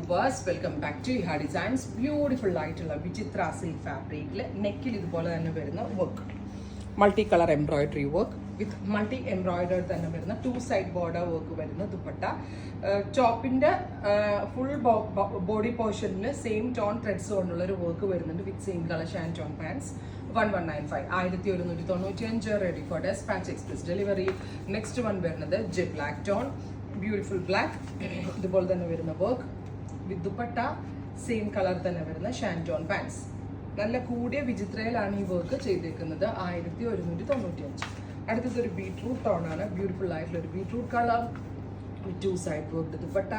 Viewers, welcome back to Iha designs. Beautiful ആയിട്ടുള്ള Vichitra silk ഫാബ്രിക്കിൽ നെക്കിൽ ഇതുപോലെ തന്നെ വരുന്ന work, multi colour embroidery work with multi embroidery തന്നെ വരുന്ന 2 സൈഡ് ബോർഡർ വർക്ക് വരുന്ന ദുപ്പട്ട. ടോപ്പിന്റെ ഫുൾ ബോഡി പോർഷനിൽ സെയിം ടോൺ ത്രെഡ്സ് കൊണ്ടുള്ള ഒരു വർക്ക് വരുന്നുണ്ട് with same colour shantoon pants. 1195 1195 ready for dispatch express delivery. Next one വരുന്നത് jet black tone, beautiful black, ഇതുപോലെ തന്നെ വരുന്ന work with dupatta same colour തന്നെ വരുന്ന ഷാൻറ്റോൺ പാൻസ്. നല്ല കൂടിയ വിചിത്രയിലാണ് ഈ വർക്ക് ചെയ്തേക്കുന്നത്. 1195. അടുത്തതൊരു ബീട്രൂട്ട് ടോൺ ആണ്, ബ്യൂട്ടിഫുൾ ആയിട്ടുള്ള ഒരു beetroot colour with 2 side work dupatta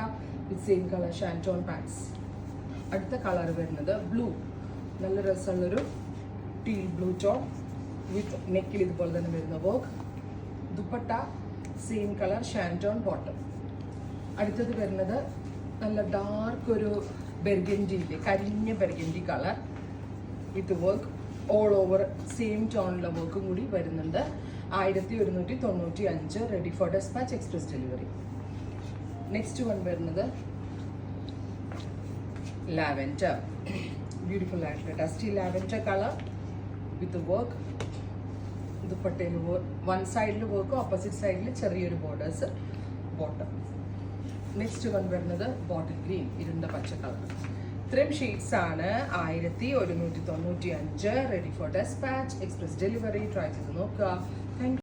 with same colour shantoon pants. അടുത്ത കളർ വരുന്നത് ബ്ലൂ, നല്ല രസമുള്ളൊരു ടീൽ ബ്ലൂ ടോൺ വിത്ത് നെക്കിൽ ഇതുപോലെ തന്നെ വരുന്ന work dupatta same colour shantoon bottom. അടുത്തത് വരുന്നത് നല്ല ഡാർക്ക് ഒരു ബെർഗൻഡിയില്ലേ, കരിഞ്ഞ burgundy colour with work all over same ടോണിലുള്ള വർക്കും കൂടി വരുന്നുണ്ട്. 1195 ready for dispatch express delivery. Next one വരുന്നത് ലാവൻഡർ, ബ്യൂട്ടിഫുൾ ആയിട്ടുള്ള dusty lavender colour with work ദുപ്പട്ടയിൽ വൺ സൈഡിൽ വർക്ക്, ഓപ്പോസിറ്റ് സൈഡിൽ ചെറിയൊരു ബോർഡേഴ്സ് ബോട്ടം. നെക്സ്റ്റ് വൺ വരുന്നത് ബോട്ടിൽ ഗ്രീൻ, ഇരുണ്ട പച്ച കളർ. ഇത്രയും ഷെയ്ഡ്സ് ആണ്. 1195 ready for dispatch express delivery. Try ചെയ്ത് നോക്കുക.